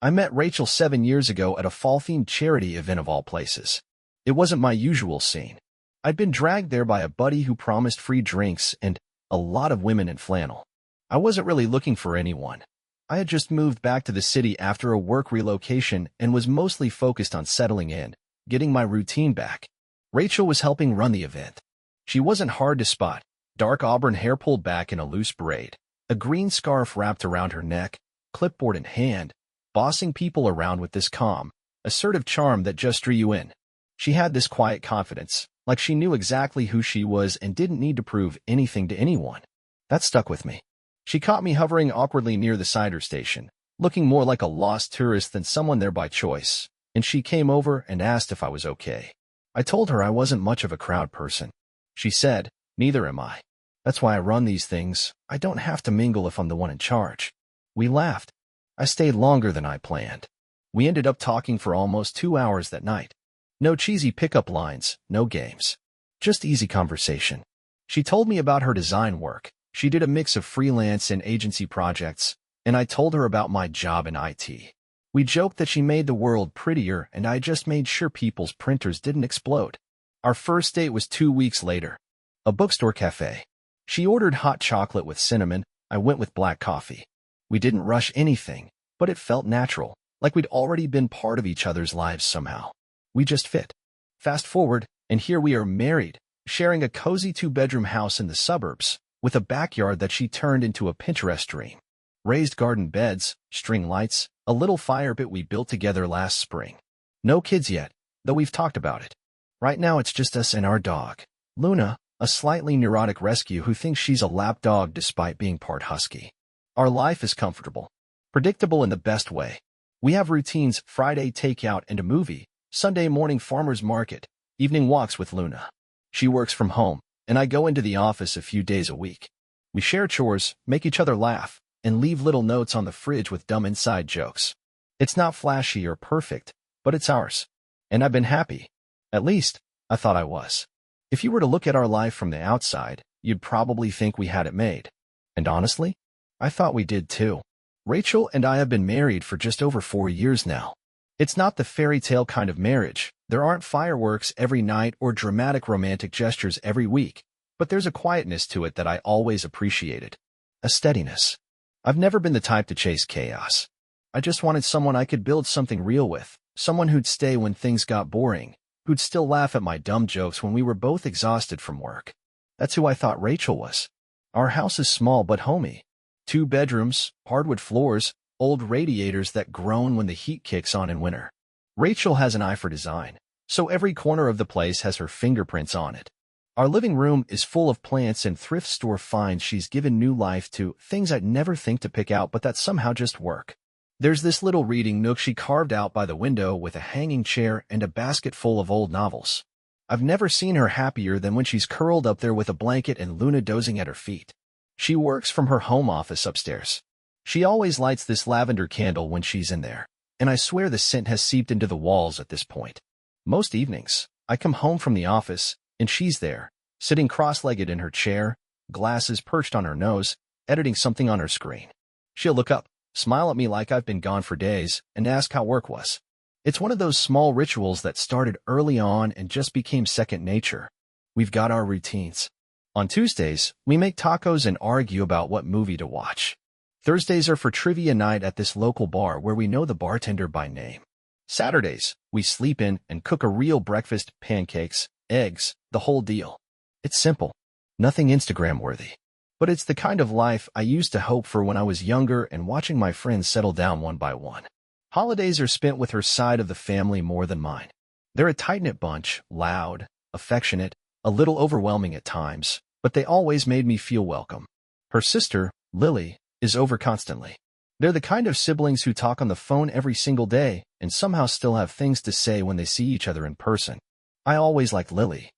I met Rachel 7 years ago at a fall-themed charity event of all places. It wasn't my usual scene. I'd been dragged there by a buddy who promised free drinks and a lot of women in flannel. I wasn't really looking for anyone. I had just moved back to the city after a work relocation and was mostly focused on settling in, getting my routine back. Rachel was helping run the event. She wasn't hard to spot. Dark auburn hair pulled back in a loose braid, a green scarf wrapped around her neck, clipboard in hand, bossing people around with this calm, assertive charm that just drew you in. She had this quiet confidence, like she knew exactly who she was and didn't need to prove anything to anyone. That stuck with me. She caught me hovering awkwardly near the cider station, looking more like a lost tourist than someone there by choice, and she came over and asked if I was okay. I told her I wasn't much of a crowd person. She said, "Neither am I. That's why I run these things. I don't have to mingle if I'm the one in charge." We laughed. I stayed longer than I planned. We ended up talking for almost 2 hours that night. No cheesy pickup lines, no games. Just easy conversation. She told me about her design work. She did a mix of freelance and agency projects, and I told her about my job in IT. We joked that she made the world prettier, and I just made sure people's printers didn't explode. Our first date was 2 weeks later. A bookstore cafe. She ordered hot chocolate with cinnamon. I went with black coffee. We didn't rush anything, but it felt natural, like we'd already been part of each other's lives somehow. We just fit. Fast forward, and here we are married, sharing a cozy 2-bedroom house in the suburbs, with a backyard that she turned into a Pinterest dream. Raised garden beds, string lights, a little fire pit we built together last spring. No kids yet, though we've talked about it. Right now it's just us and our dog, Luna, a slightly neurotic rescue who thinks she's a lap dog despite being part husky. Our life is comfortable, predictable in the best way. We have routines: Friday takeout and a movie, Sunday morning farmer's market, evening walks with Luna. She works from home, and I go into the office a few days a week. We share chores, make each other laugh, and leave little notes on the fridge with dumb inside jokes. It's not flashy or perfect, but it's ours. And I've been happy. At least, I thought I was. If you were to look at our life from the outside, you'd probably think we had it made. And honestly, I thought we did too. Rachel and I have been married for just over 4 years now. It's not the fairy tale kind of marriage. There aren't fireworks every night or dramatic romantic gestures every week, but there's a quietness to it that I always appreciated. A steadiness. I've never been the type to chase chaos. I just wanted someone I could build something real with, someone who'd stay when things got boring, who'd still laugh at my dumb jokes when we were both exhausted from work. That's who I thought Rachel was. Our house is small but homey. 2 bedrooms, hardwood floors, old radiators that groan when the heat kicks on in winter. Rachel has an eye for design, so every corner of the place has her fingerprints on it. Our living room is full of plants and thrift store finds she's given new life to, things I'd never think to pick out but that somehow just work. There's this little reading nook she carved out by the window with a hanging chair and a basket full of old novels. I've never seen her happier than when she's curled up there with a blanket and Luna dozing at her feet. She works from her home office upstairs. She always lights this lavender candle when she's in there, and I swear the scent has seeped into the walls at this point. Most evenings, I come home from the office, and she's there, sitting cross-legged in her chair, glasses perched on her nose, editing something on her screen. She'll look up, smile at me like I've been gone for days, and ask how work was. It's one of those small rituals that started early on and just became second nature. We've got our routines. On Tuesdays, we make tacos and argue about what movie to watch. Thursdays are for trivia night at this local bar where we know the bartender by name. Saturdays, we sleep in and cook a real breakfast: pancakes, eggs, the whole deal. It's simple. Nothing Instagram-worthy. But it's the kind of life I used to hope for when I was younger and watching my friends settle down one by one. Holidays are spent with her side of the family more than mine. They're a tight-knit bunch, loud, affectionate, a little overwhelming at times, but they always made me feel welcome. Her sister, Lily, is over constantly. They're the kind of siblings who talk on the phone every single day and somehow still have things to say when they see each other in person. I always liked Lily.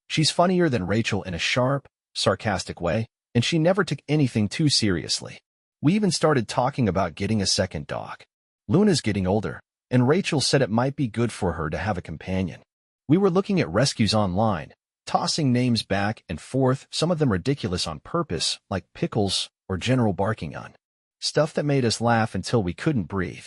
She's funnier than Rachel in a sharp, sarcastic way, and she never took anything too seriously. We even started talking about getting a second dog. Luna's getting older, and Rachel said it might be good for her to have a companion. We were looking at rescues online, tossing names back and forth, some of them ridiculous on purpose, like Pickles or General Barking on. Stuff that made us laugh until we couldn't breathe.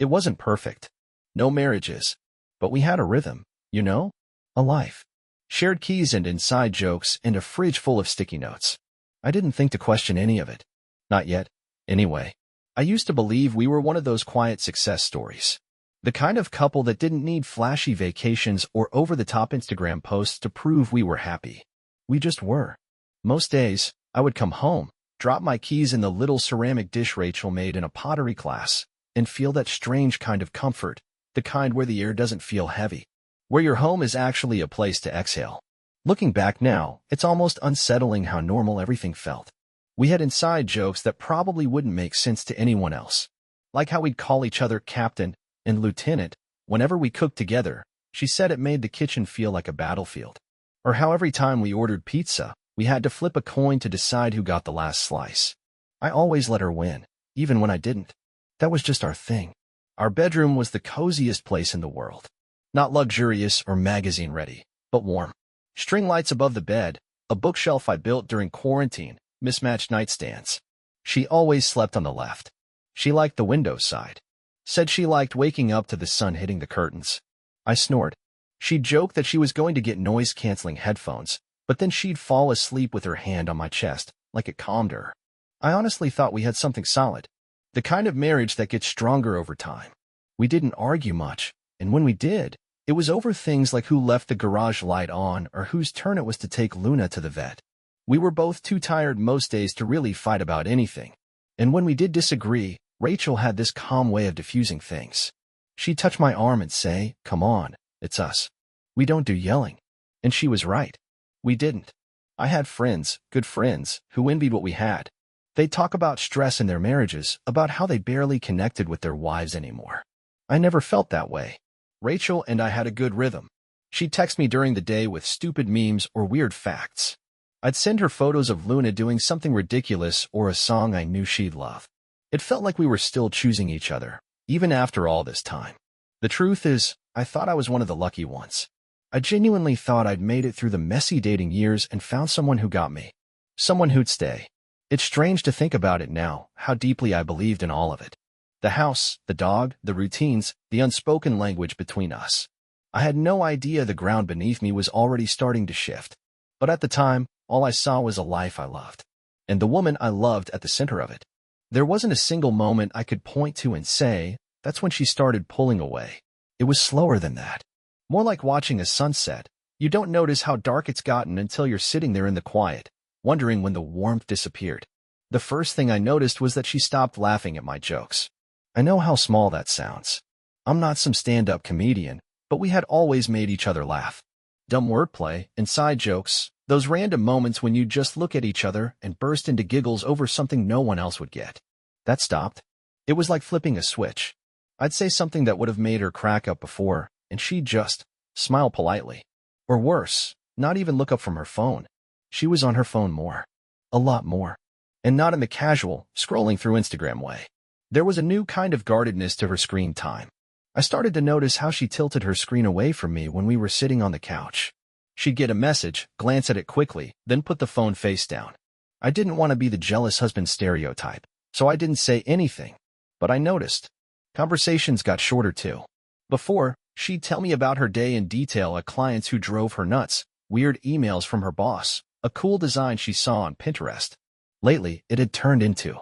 It wasn't perfect. No marriages. But we had a rhythm, you know? A life. Shared keys and inside jokes and a fridge full of sticky notes. I didn't think to question any of it. Not yet. Anyway, I used to believe we were one of those quiet success stories. The kind of couple that didn't need flashy vacations or over-the-top Instagram posts to prove we were happy. We just were. Most days, I would come home, drop my keys in the little ceramic dish Rachel made in a pottery class, and feel that strange kind of comfort, the kind where the air doesn't feel heavy, where your home is actually a place to exhale. Looking back now, it's almost unsettling how normal everything felt. We had inside jokes that probably wouldn't make sense to anyone else. Like how we'd call each other Captain and Lieutenant whenever we cooked together. She said it made the kitchen feel like a battlefield. Or how every time we ordered pizza, we had to flip a coin to decide who got the last slice. I always let her win, even when I didn't. That was just our thing. Our bedroom was the coziest place in the world. Not luxurious or magazine-ready, but warm. String lights above the bed, a bookshelf I built during quarantine, mismatched nightstands. She always slept on the left. She liked the window side. Said she liked waking up to the sun hitting the curtains. I snored. She'd joke that she was going to get noise-canceling headphones, but then she'd fall asleep with her hand on my chest, like it calmed her. I honestly thought we had something solid. The kind of marriage that gets stronger over time. We didn't argue much, and when we did, it was over things like who left the garage light on or whose turn it was to take Luna to the vet. We were both too tired most days to really fight about anything. And when we did disagree, Rachel had this calm way of diffusing things. She'd touch my arm and say, "Come on, it's us. We don't do yelling." And she was right. We didn't. I had friends, good friends, who envied what we had. They'd talk about stress in their marriages, about how they barely connected with their wives anymore. I never felt that way. Rachel and I had a good rhythm. She'd text me during the day with stupid memes or weird facts. I'd send her photos of Luna doing something ridiculous or a song I knew she'd love. It felt like we were still choosing each other, even after all this time. The truth is, I thought I was one of the lucky ones. I genuinely thought I'd made it through the messy dating years and found someone who got me. Someone who'd stay. It's strange to think about it now, how deeply I believed in all of it. The house, the dog, the routines, the unspoken language between us. I had no idea the ground beneath me was already starting to shift. But at the time, all I saw was a life I loved. And the woman I loved at the center of it. There wasn't a single moment I could point to and say, that's when she started pulling away. It was slower than that. More like watching a sunset. You don't notice how dark it's gotten until you're sitting there in the quiet, wondering when the warmth disappeared. The first thing I noticed was that she stopped laughing at my jokes. I know how small that sounds. I'm not some stand-up comedian, but we had always made each other laugh. Dumb wordplay, inside jokes, those random moments when you just look at each other and burst into giggles over something no one else would get. That stopped. It was like flipping a switch. I'd say something that would have made her crack up before, and she'd just smile politely. Or worse, not even look up from her phone. She was on her phone more. A lot more. And not in the casual, scrolling through Instagram way. There was a new kind of guardedness to her screen time. I started to notice how she tilted her screen away from me when we were sitting on the couch. She'd get a message, glance at it quickly, then put the phone face down. I didn't want to be the jealous husband stereotype, so I didn't say anything. But I noticed. Conversations got shorter too. Before, she'd tell me about her day in detail at clients who drove her nuts, weird emails from her boss, a cool design she saw on Pinterest. Lately, it had turned into,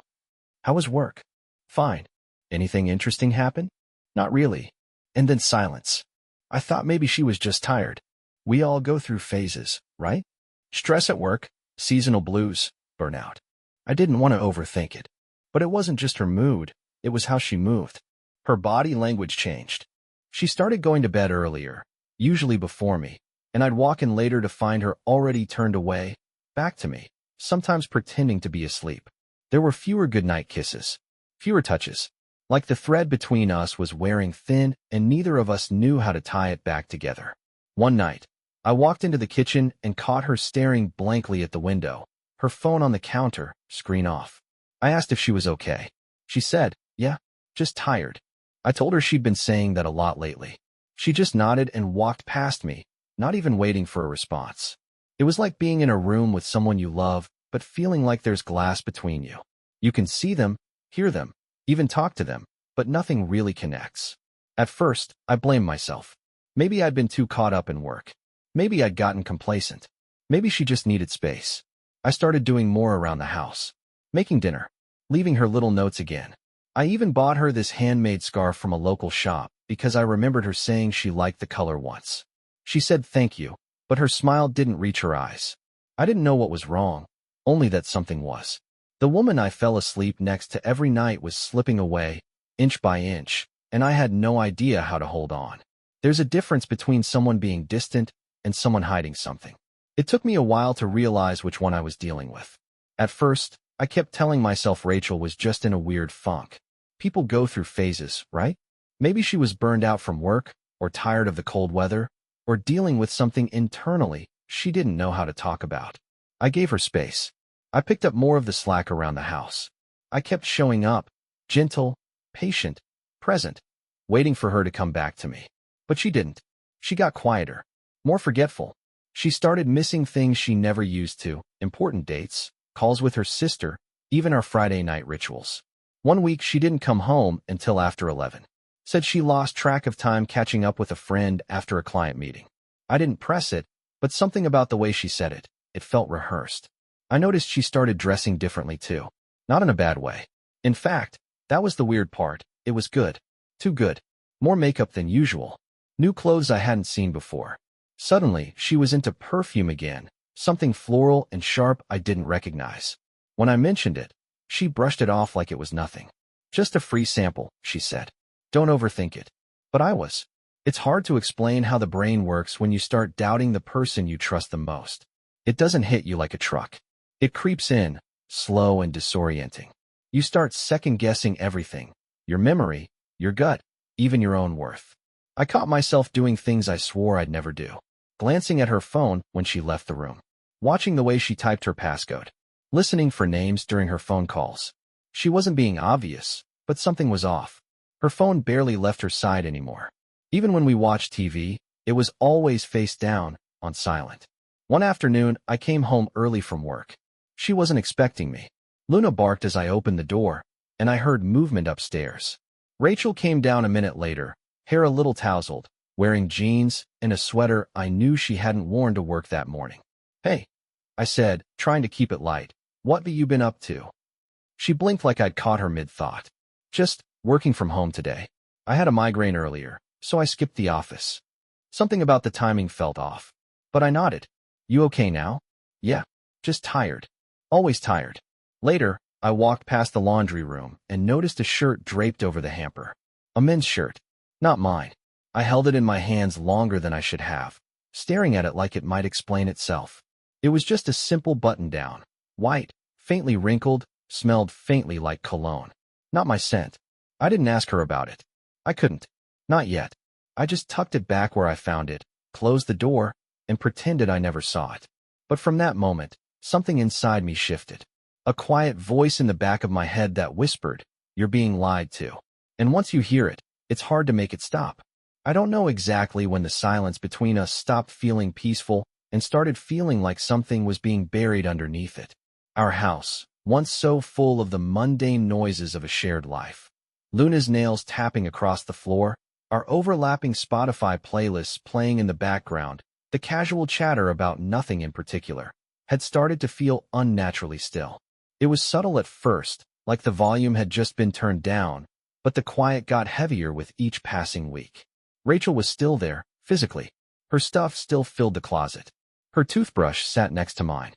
"How was work?" "Fine." "Anything interesting happen?" "Not really." And then silence. I thought maybe she was just tired. We all go through phases, right? Stress at work, seasonal blues, burnout. I didn't want to overthink it. But it wasn't just her mood, it was how she moved. Her body language changed. She started going to bed earlier, usually before me, and I'd walk in later to find her already turned away, back to me, sometimes pretending to be asleep. There were fewer goodnight kisses, fewer touches. Like the thread between us was wearing thin, and neither of us knew how to tie it back together. One night, I walked into the kitchen and caught her staring blankly at the window, her phone on the counter, screen off. I asked if she was okay. She said, "Yeah, just tired." I told her she'd been saying that a lot lately. She just nodded and walked past me, not even waiting for a response. It was like being in a room with someone you love, but feeling like there's glass between you. You can see them, hear them, even talk to them, but nothing really connects. At first, I blamed myself. Maybe I'd been too caught up in work. Maybe I'd gotten complacent. Maybe she just needed space. I started doing more around the house. Making dinner. Leaving her little notes again. I even bought her this handmade scarf from a local shop because I remembered her saying she liked the color once. She said thank you, but her smile didn't reach her eyes. I didn't know what was wrong, only that something was. The woman I fell asleep next to every night was slipping away, inch by inch, and I had no idea how to hold on. There's a difference between someone being distant and someone hiding something. It took me a while to realize which one I was dealing with. At first, I kept telling myself Rachel was just in a weird funk. People go through phases, right? Maybe she was burned out from work, or tired of the cold weather, or dealing with something internally she didn't know how to talk about. I gave her space. I picked up more of the slack around the house. I kept showing up, gentle, patient, present, waiting for her to come back to me. But she didn't. She got quieter, more forgetful. She started missing things she never used to, important dates, calls with her sister, even our Friday night rituals. One week she didn't come home until after 11. Said she lost track of time catching up with a friend after a client meeting. I didn't press it, but something about the way she said it, it felt rehearsed. I noticed she started dressing differently too. Not in a bad way. In fact, that was the weird part. It was good. Too good. More makeup than usual. New clothes I hadn't seen before. Suddenly, she was into perfume again, something floral and sharp I didn't recognize. When I mentioned it, she brushed it off like it was nothing. Just a free sample, she said. Don't overthink it. But I was. It's hard to explain how the brain works when you start doubting the person you trust the most. It doesn't hit you like a truck. It creeps in, slow and disorienting. You start second-guessing everything. Your memory, your gut, even your own worth. I caught myself doing things I swore I'd never do. Glancing at her phone when she left the room. Watching the way she typed her passcode. Listening for names during her phone calls. She wasn't being obvious, but something was off. Her phone barely left her side anymore. Even when we watched TV, it was always face down, on silent. One afternoon, I came home early from work. She wasn't expecting me. Luna barked as I opened the door, and I heard movement upstairs. Rachel came down a minute later, hair a little tousled, wearing jeans and a sweater I knew she hadn't worn to work that morning. Hey, I said, trying to keep it light. What have you been up to? She blinked like I'd caught her mid-thought. Just working from home today. I had a migraine earlier, so I skipped the office. Something about the timing felt off. But I nodded. You okay now? Yeah, just tired. Always tired. Later, I walked past the laundry room and noticed a shirt draped over the hamper. A men's shirt. Not mine. I held it in my hands longer than I should have, staring at it like it might explain itself. It was just a simple button-down. White, faintly wrinkled, smelled faintly like cologne. Not my scent. I didn't ask her about it. I couldn't. Not yet. I just tucked it back where I found it, closed the door, and pretended I never saw it. But from that moment, something inside me shifted. A quiet voice in the back of my head that whispered, "You're being lied to." And once you hear it, it's hard to make it stop. I don't know exactly when the silence between us stopped feeling peaceful and started feeling like something was being buried underneath it. Our house, once so full of the mundane noises of a shared life. Luna's nails tapping across the floor, our overlapping Spotify playlists playing in the background, the casual chatter about nothing in particular, had started to feel unnaturally still. It was subtle at first, like the volume had just been turned down, but the quiet got heavier with each passing week. Rachel was still there, physically. Her stuff still filled the closet. Her toothbrush sat next to mine.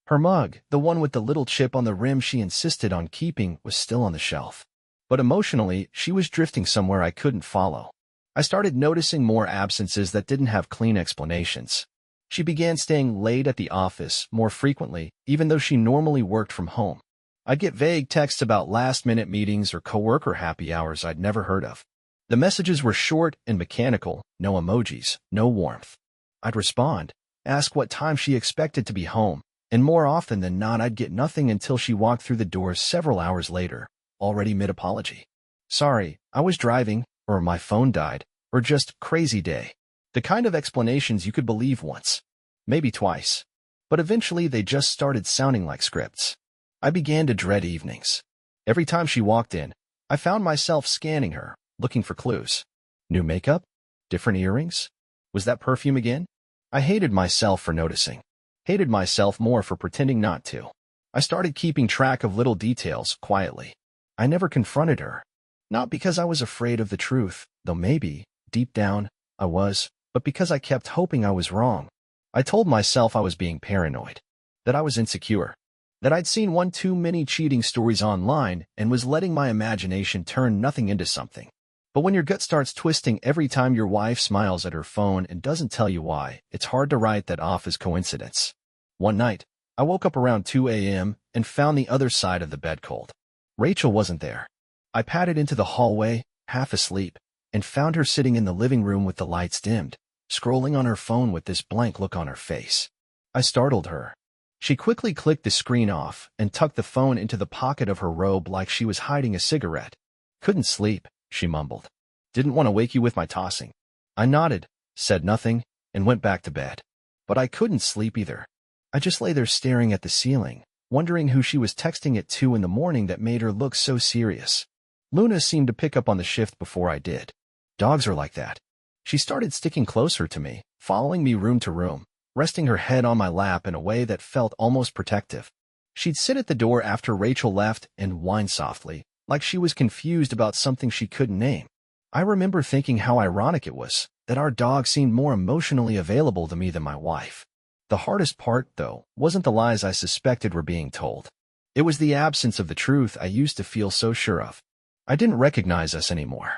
Her mug, the one with the little chip on the rim she insisted on keeping, was still on the shelf. But emotionally, she was drifting somewhere I couldn't follow. I started noticing more absences that didn't have clean explanations. She began staying late at the office more frequently, even though she normally worked from home. I'd get vague texts about last-minute meetings or coworker happy hours I'd never heard of. The messages were short and mechanical, no emojis, no warmth. I'd respond, ask what time she expected to be home, and more often than not I'd get nothing until she walked through the doors several hours later, already mid-apology. Sorry, I was driving, or my phone died, or just crazy day. The kind of explanations you could believe once, maybe twice. But eventually they just started sounding like scripts. I began to dread evenings. Every time she walked in, I found myself scanning her, looking for clues. New makeup? Different earrings? Was that perfume again? I hated myself for noticing. Hated myself more for pretending not to. I started keeping track of little details, quietly. I never confronted her. Not because I was afraid of the truth, though maybe, deep down, I was, but because I kept hoping I was wrong. I told myself I was being paranoid, that I was insecure, that I'd seen one too many cheating stories online and was letting my imagination turn nothing into something. But when your gut starts twisting every time your wife smiles at her phone and doesn't tell you why, it's hard to write that off as coincidence. One night, I woke up around 2 a.m. and found the other side of the bed cold. Rachel wasn't there. I padded into the hallway, half asleep, and found her sitting in the living room with the lights dimmed, scrolling on her phone with this blank look on her face. I startled her. She quickly clicked the screen off and tucked the phone into the pocket of her robe like she was hiding a cigarette. Couldn't sleep, she mumbled. Didn't want to wake you with my tossing. I nodded, said nothing, and went back to bed. But I couldn't sleep either. I just lay there staring at the ceiling, wondering who she was texting at 2 in the morning that made her look so serious. Luna seemed to pick up on the shift before I did. Dogs are like that. She started sticking closer to me, following me room to room, resting her head on my lap in a way that felt almost protective. She'd sit at the door after Rachel left and whine softly, like she was confused about something she couldn't name. I remember thinking how ironic it was that our dog seemed more emotionally available to me than my wife. The hardest part, though, wasn't the lies I suspected were being told. It was the absence of the truth I used to feel so sure of. I didn't recognize us anymore.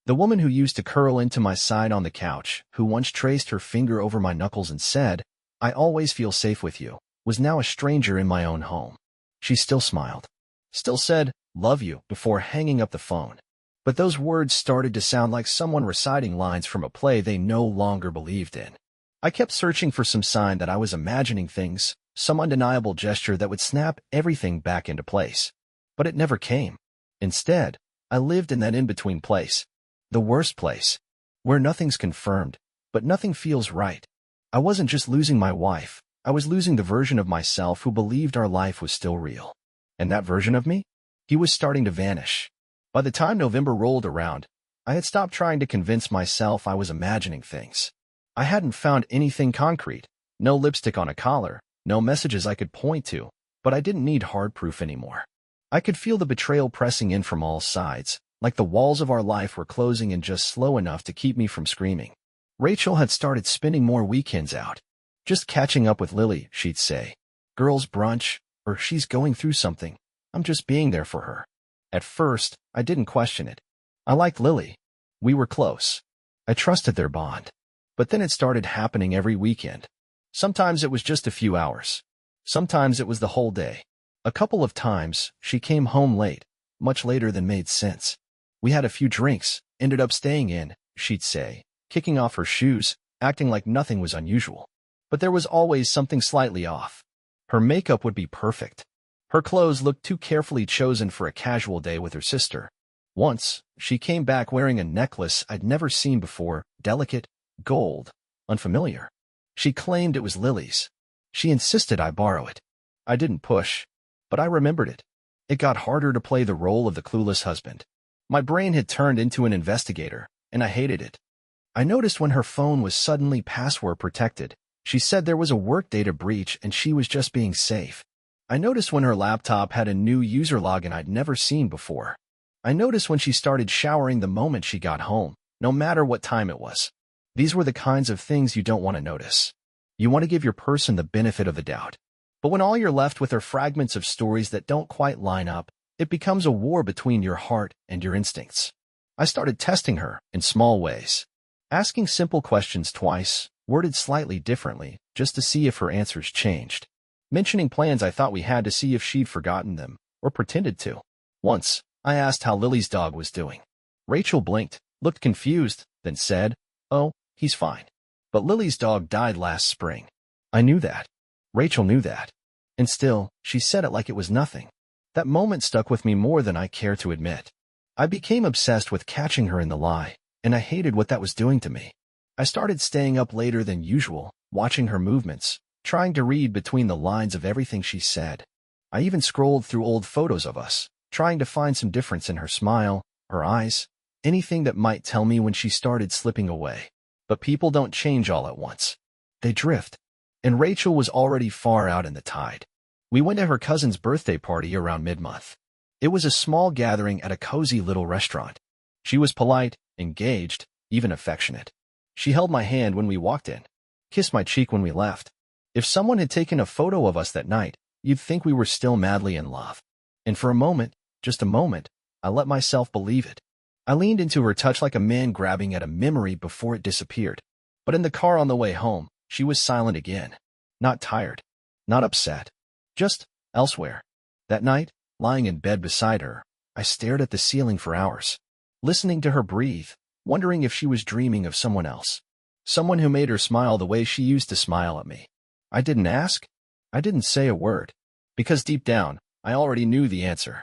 The woman who used to curl into my side on the couch, who once traced her finger over my knuckles and said, "I always feel safe with you," was now a stranger in my own home. She still smiled. Still said, "Love you," before hanging up the phone. But those words started to sound like someone reciting lines from a play they no longer believed in. I kept searching for some sign that I was imagining things, some undeniable gesture that would snap everything back into place. But it never came. Instead, I lived in that in-between place. The worst place, where nothing's confirmed, but nothing feels right. I wasn't just losing my wife, I was losing the version of myself who believed our life was still real. And that version of me? He was starting to vanish. By the time November rolled around, I had stopped trying to convince myself I was imagining things. I hadn't found anything concrete, no lipstick on a collar, no messages I could point to, but I didn't need hard proof anymore. I could feel the betrayal pressing in from all sides, like the walls of our life were closing in just slow enough to keep me from screaming. Rachel had started spending more weekends out. Just catching up with Lily, she'd say. Girls' brunch, or she's going through something. I'm just being there for her. At first, I didn't question it. I liked Lily. We were close. I trusted their bond. But then it started happening every weekend. Sometimes it was just a few hours. Sometimes it was the whole day. A couple of times, she came home late, much later than made sense. We had a few drinks, ended up staying in, she'd say, kicking off her shoes, acting like nothing was unusual. But there was always something slightly off. Her makeup would be perfect. Her clothes looked too carefully chosen for a casual day with her sister. Once, she came back wearing a necklace I'd never seen before, delicate, gold, unfamiliar. She claimed it was Lily's. She insisted I borrow it. I didn't push, but I remembered it. It got harder to play the role of the clueless husband. My brain had turned into an investigator, and I hated it. I noticed when her phone was suddenly password protected. She said there was a work data breach and she was just being safe. I noticed when her laptop had a new user login I'd never seen before. I noticed when she started showering the moment she got home, no matter what time it was. These were the kinds of things you don't want to notice. You want to give your person the benefit of the doubt. But when all you're left with are fragments of stories that don't quite line up, it becomes a war between your heart and your instincts. I started testing her in small ways, asking simple questions twice, worded slightly differently, just to see if her answers changed. Mentioning plans I thought we had to see if she'd forgotten them, or pretended to. Once, I asked how Lily's dog was doing. Rachel blinked, looked confused, then said, "Oh, he's fine. But Lily's dog died last spring." I knew that. Rachel knew that. And still, she said it like it was nothing. That moment stuck with me more than I care to admit. I became obsessed with catching her in the lie, and I hated what that was doing to me. I started staying up later than usual, watching her movements, trying to read between the lines of everything she said. I even scrolled through old photos of us, trying to find some difference in her smile, her eyes, anything that might tell me when she started slipping away. But people don't change all at once. They drift. And Rachel was already far out in the tide. We went to her cousin's birthday party around mid-month. It was a small gathering at a cozy little restaurant. She was polite, engaged, even affectionate. She held my hand when we walked in, kissed my cheek when we left. If someone had taken a photo of us that night, you'd think we were still madly in love. And for a moment, just a moment, I let myself believe it. I leaned into her touch like a man grabbing at a memory before it disappeared. But in the car on the way home, she was silent again. Not tired. Not upset. Just elsewhere. That night, lying in bed beside her, I stared at the ceiling for hours, listening to her breathe, wondering if she was dreaming of someone else. Someone who made her smile the way she used to smile at me. I didn't ask. I didn't say a word. Because deep down, I already knew the answer.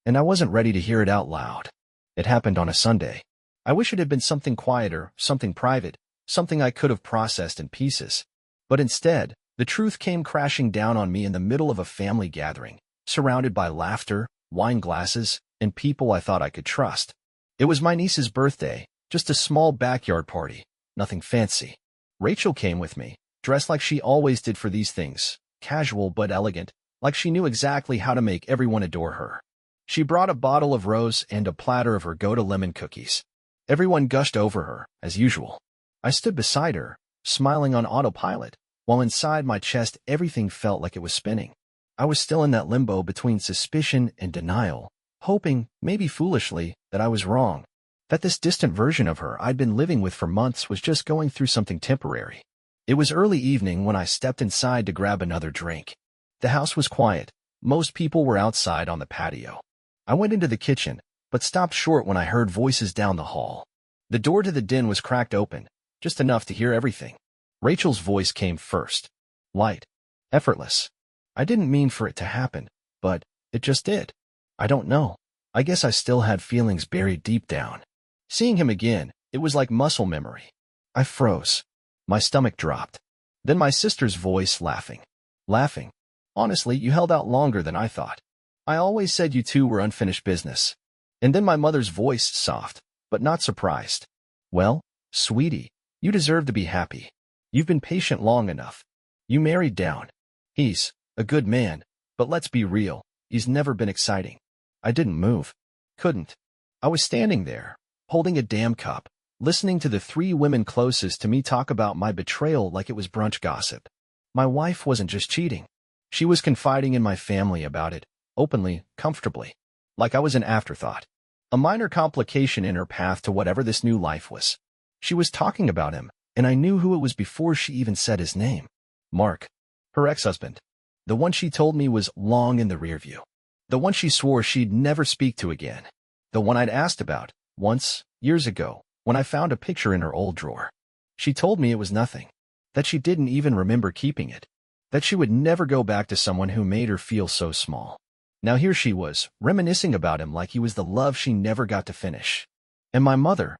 And I wasn't ready to hear it out loud. It happened on a Sunday. I wish it had been something quieter, something private, something I could have processed in pieces. But instead, the truth came crashing down on me in the middle of a family gathering, surrounded by laughter, wine glasses, and people I thought I could trust. It was my niece's birthday, just a small backyard party, nothing fancy. Rachel came with me, dressed like she always did for these things, casual but elegant, like she knew exactly how to make everyone adore her. She brought a bottle of rose and a platter of her go-to lemon cookies. Everyone gushed over her, as usual. I stood beside her, smiling on autopilot, while inside my chest everything felt like it was spinning. I was still in that limbo between suspicion and denial, hoping, maybe foolishly, that I was wrong, that this distant version of her I'd been living with for months was just going through something temporary. It was early evening when I stepped inside to grab another drink. The house was quiet. Most people were outside on the patio. I went into the kitchen, but stopped short when I heard voices down the hall. The door to the den was cracked open, just enough to hear everything. Rachel's voice came first. Light. Effortless. I didn't mean for it to happen, but it just did. I don't know. I guess I still had feelings buried deep down. Seeing him again, it was like muscle memory. I froze. My stomach dropped. Then my sister's voice laughing. Laughing. Honestly, you held out longer than I thought. I always said you two were unfinished business. And then my mother's voice soft, but not surprised. Well, sweetie, you deserve to be happy. You've been patient long enough. You married down. He's a good man, but let's be real, he's never been exciting. I didn't move. Couldn't. I was standing there, holding a damn cup, listening to the three women closest to me talk about my betrayal like it was brunch gossip. My wife wasn't just cheating. She was confiding in my family about it, openly, comfortably, like I was an afterthought, a minor complication in her path to whatever this new life was. She was talking about him, and I knew who it was before she even said his name. Mark. Her ex-husband. The one she told me was long in the rear view. The one she swore she'd never speak to again. The one I'd asked about, once, years ago, when I found a picture in her old drawer. She told me it was nothing, that she didn't even remember keeping it, that she would never go back to someone who made her feel so small. Now here she was, reminiscing about him like he was the love she never got to finish. And my mother,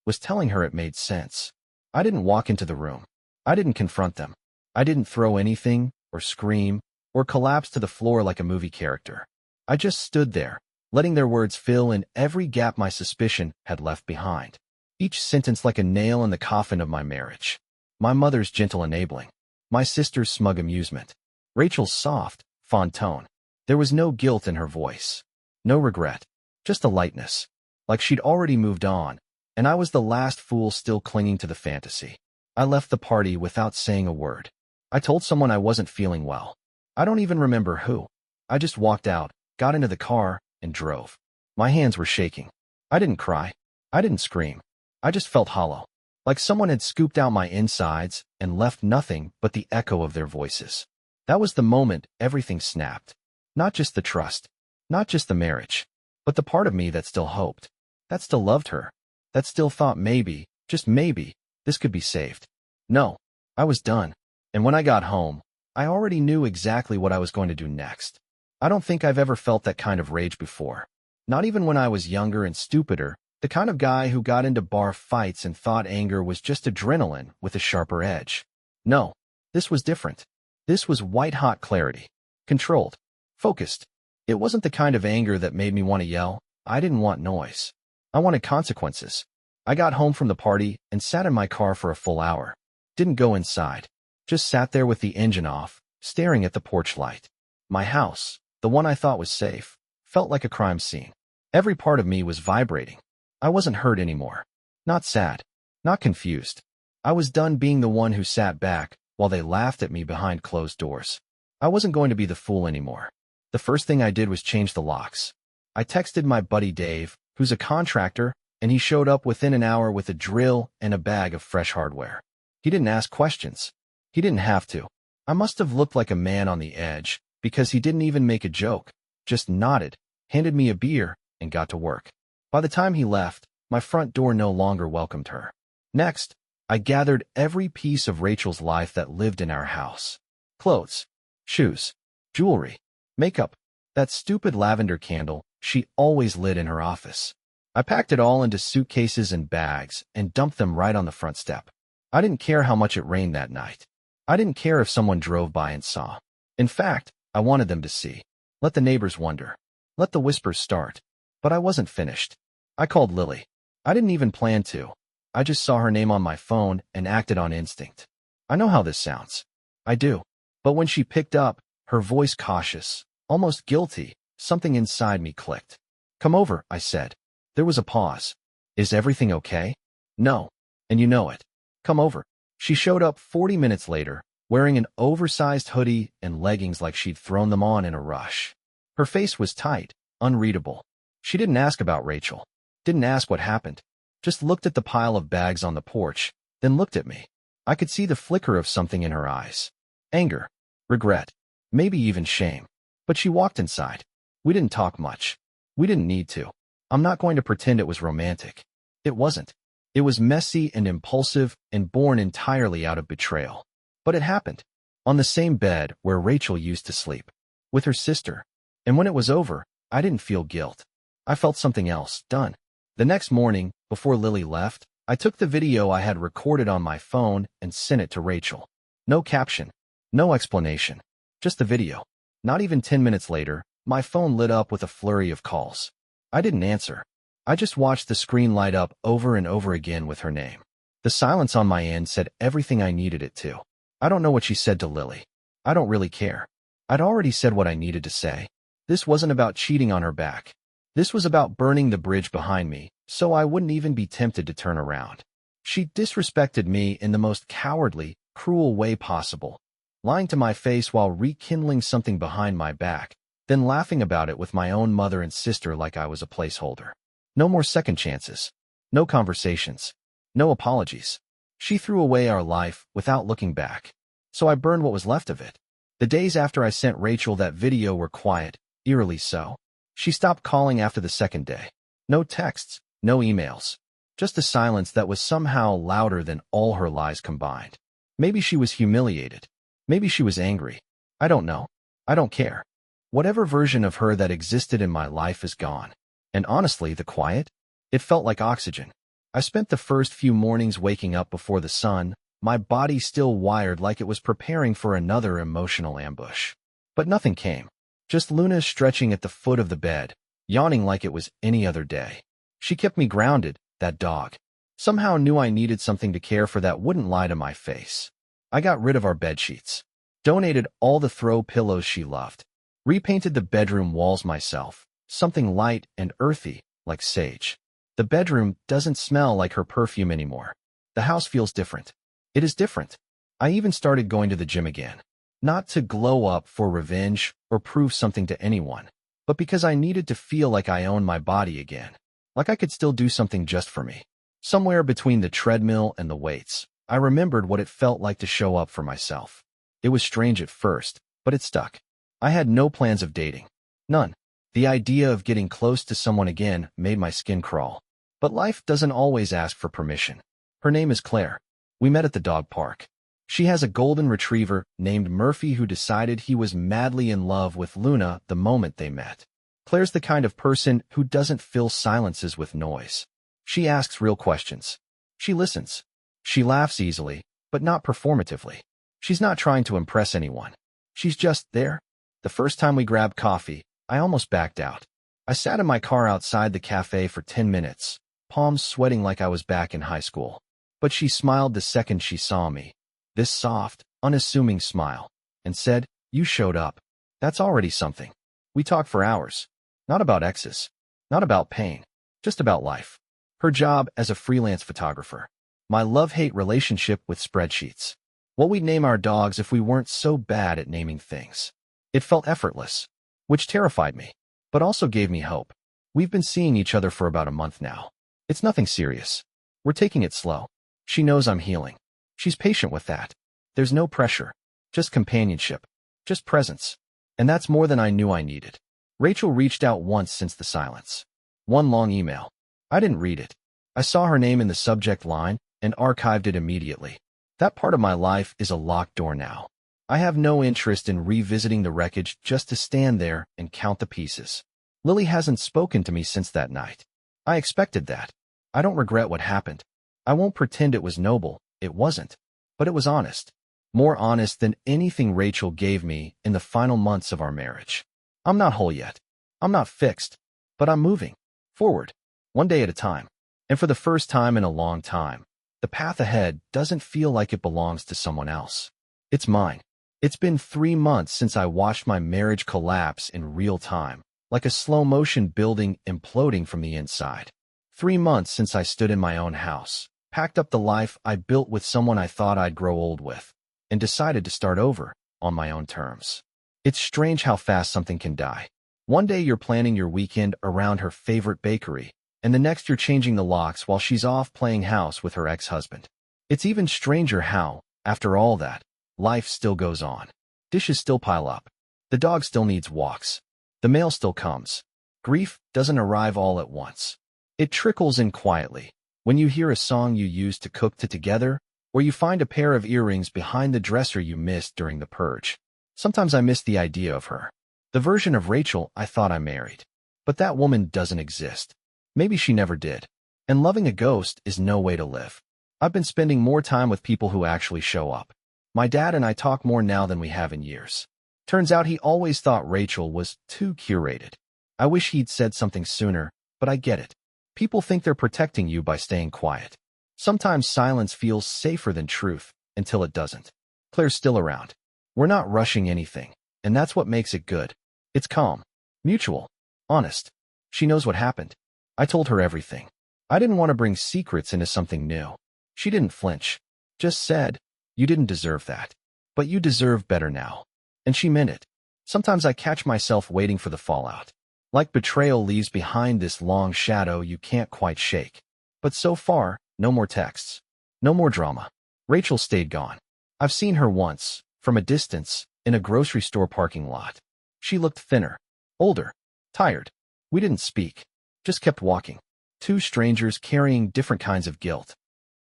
was telling her it made sense. I didn't walk into the room. I didn't confront them. I didn't throw anything, or scream, or collapse to the floor like a movie character. I just stood there, letting their words fill in every gap my suspicion had left behind. Each sentence like a nail in the coffin of my marriage. My mother's gentle enabling. My sister's smug amusement. Rachel's soft, fond tone. There was no guilt in her voice. No regret. Just a lightness. Like she'd already moved on, and I was the last fool still clinging to the fantasy. I left the party without saying a word. I told someone I wasn't feeling well. I don't even remember who. I just walked out, got into the car, and drove. My hands were shaking. I didn't cry. I didn't scream. I just felt hollow. Like someone had scooped out my insides and left nothing but the echo of their voices. That was the moment everything snapped. Not just the trust. Not just the marriage. But the part of me that still hoped. That still loved her. That still thought maybe, just maybe, this could be saved. No. I was done. And when I got home, I already knew exactly what I was going to do next. I don't think I've ever felt that kind of rage before. Not even when I was younger and stupider, the kind of guy who got into bar fights and thought anger was just adrenaline with a sharper edge. No, this was different. This was white-hot clarity. Controlled. Focused. It wasn't the kind of anger that made me want to yell. I didn't want noise. I wanted consequences. I got home from the party and sat in my car for a full hour. Didn't go inside. Just sat there with the engine off, staring at the porch light. My house, the one I thought was safe, felt like a crime scene. Every part of me was vibrating. I wasn't hurt anymore. Not sad. Not confused. I was done being the one who sat back while they laughed at me behind closed doors. I wasn't going to be the fool anymore. The first thing I did was change the locks. I texted my buddy Dave, who's a contractor, and he showed up within an hour with a drill and a bag of fresh hardware. He didn't ask questions. He didn't have to. I must have looked like a man on the edge, because he didn't even make a joke, just nodded, handed me a beer, and got to work. By the time he left, my front door no longer welcomed her. Next, I gathered every piece of Rachel's life that lived in our house. Clothes, shoes, jewelry, makeup, that stupid lavender candle she always lit in her office. I packed it all into suitcases and bags and dumped them right on the front step. I didn't care how much it rained that night. I didn't care if someone drove by and saw. In fact, I wanted them to see. Let the neighbors wonder. Let the whispers start. But I wasn't finished. I called Lily. I didn't even plan to. I just saw her name on my phone and acted on instinct. I know how this sounds. I do. But when she picked up, her voice cautious, almost guilty, something inside me clicked. "Come over," I said. There was a pause. "Is everything okay?" "No. And you know it. Come over." She showed up 40 minutes later, wearing an oversized hoodie and leggings like she'd thrown them on in a rush. Her face was tight, unreadable. She didn't ask about Rachel. Didn't ask what happened. Just looked at the pile of bags on the porch, then looked at me. I could see the flicker of something in her eyes. Anger, regret, maybe even shame. But she walked inside. We didn't talk much. We didn't need to. I'm not going to pretend it was romantic. It wasn't. It was messy and impulsive and born entirely out of betrayal. But it happened. On the same bed where Rachel used to sleep. With her sister. And when it was over, I didn't feel guilt. I felt something else, done. The next morning, before Lily left, I took the video I had recorded on my phone and sent it to Rachel. No caption. No explanation. Just the video. Not even 10 minutes later, my phone lit up with a flurry of calls. I didn't answer. I just watched the screen light up over and over again with her name. The silence on my end said everything I needed it to. I don't know what she said to Lily. I don't really care. I'd already said what I needed to say. This wasn't about cheating on her back. This was about burning the bridge behind me, so I wouldn't even be tempted to turn around. She disrespected me in the most cowardly, cruel way possible, lying to my face while rekindling something behind my back, then laughing about it with my own mother and sister like I was a placeholder. No more second chances. No conversations. No apologies. She threw away our life without looking back. So I burned what was left of it. The days after I sent Rachel that video were quiet, eerily so. She stopped calling after the second day. No texts, no emails. Just a silence that was somehow louder than all her lies combined. Maybe she was humiliated. Maybe she was angry. I don't know. I don't care. Whatever version of her that existed in my life is gone. And honestly, the quiet? It felt like oxygen. I spent the first few mornings waking up before the sun, my body still wired like it was preparing for another emotional ambush. But nothing came. Just Luna stretching at the foot of the bed, yawning like it was any other day. She kept me grounded, that dog. Somehow knew I needed something to care for that wouldn't lie to my face. I got rid of our bedsheets. Donated all the throw pillows she loved. Repainted the bedroom walls myself. Something light and earthy, like sage. The bedroom doesn't smell like her perfume anymore. The house feels different. It is different. I even started going to the gym again. Not to glow up for revenge or prove something to anyone, but because I needed to feel like I owned my body again. Like I could still do something just for me. Somewhere between the treadmill and the weights, I remembered what it felt like to show up for myself. It was strange at first, but it stuck. I had no plans of dating. None. The idea of getting close to someone again made my skin crawl. But life doesn't always ask for permission. Her name is Claire. We met at the dog park. She has a golden retriever named Murphy who decided he was madly in love with Luna the moment they met. Claire's the kind of person who doesn't fill silences with noise. She asks real questions. She listens. She laughs easily, but not performatively. She's not trying to impress anyone. She's just there. The first time we grabbed coffee, I almost backed out. I sat in my car outside the cafe for 10 minutes, palms sweating like I was back in high school. But she smiled the second she saw me, this soft, unassuming smile, and said, "You showed up. That's already something." We talked for hours. Not about exes. Not about pain. Just about life. Her job as a freelance photographer. My love-hate relationship with spreadsheets. What we'd name our dogs if we weren't so bad at naming things. It felt effortless, which terrified me, but also gave me hope. We've been seeing each other for about a month now. It's nothing serious. We're taking it slow. She knows I'm healing. She's patient with that. There's no pressure. Just companionship. Just presence. And that's more than I knew I needed. Rachel reached out once since the silence. One long email. I didn't read it. I saw her name in the subject line and archived it immediately. That part of my life is a locked door now. I have no interest in revisiting the wreckage just to stand there and count the pieces. Lily hasn't spoken to me since that night. I expected that. I don't regret what happened. I won't pretend it was noble. It wasn't. But it was honest. More honest than anything Rachel gave me in the final months of our marriage. I'm not whole yet. I'm not fixed. But I'm moving. Forward. One day at a time. And for the first time in a long time, the path ahead doesn't feel like it belongs to someone else. It's mine. It's been 3 months since I watched my marriage collapse in real time, like a slow-motion building imploding from the inside. 3 months since I stood in my own house, packed up the life I built with someone I thought I'd grow old with, and decided to start over on my own terms. It's strange how fast something can die. One day you're planning your weekend around her favorite bakery, and the next you're changing the locks while she's off playing house with her ex-husband. It's even stranger how, after all that, life still goes on. Dishes still pile up. The dog still needs walks. The mail still comes. Grief doesn't arrive all at once. It trickles in quietly. When you hear a song you used to cook to together, or you find a pair of earrings behind the dresser you missed during the purge. Sometimes I miss the idea of her. The version of Rachel I thought I married. But that woman doesn't exist. Maybe she never did. And loving a ghost is no way to live. I've been spending more time with people who actually show up. My dad and I talk more now than we have in years. Turns out he always thought Rachel was too curated. I wish he'd said something sooner, but I get it. People think they're protecting you by staying quiet. Sometimes silence feels safer than truth, until it doesn't. Claire's still around. We're not rushing anything, and that's what makes it good. It's calm, mutual, honest. She knows what happened. I told her everything. I didn't want to bring secrets into something new. She didn't flinch. Just said, "You didn't deserve that. But you deserve better now." And she meant it. Sometimes I catch myself waiting for the fallout. Like betrayal leaves behind this long shadow you can't quite shake. But so far, no more texts. No more drama. Rachel stayed gone. I've seen her once, from a distance, in a grocery store parking lot. She looked thinner, older, tired. We didn't speak. Just kept walking. Two strangers carrying different kinds of guilt.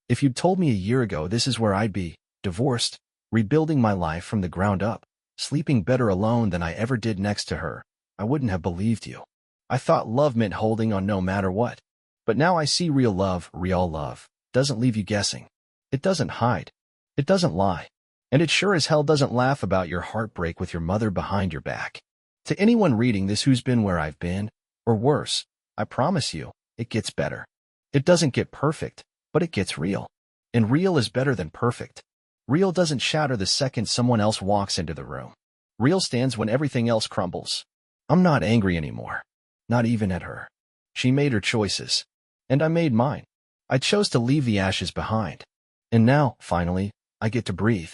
If you'd told me a year ago this is where I'd be, divorced, rebuilding my life from the ground up, sleeping better alone than I ever did next to her, I wouldn't have believed you. I thought love meant holding on no matter what. But now I see real love, doesn't leave you guessing. It doesn't hide. It doesn't lie. And it sure as hell doesn't laugh about your heartbreak with your mother behind your back. To anyone reading this who's been where I've been, or worse, I promise you, it gets better. It doesn't get perfect, but it gets real. And real is better than perfect. Real doesn't shatter the second someone else walks into the room. Real stands when everything else crumbles. I'm not angry anymore. Not even at her. She made her choices. And I made mine. I chose to leave the ashes behind. And now, finally, I get to breathe.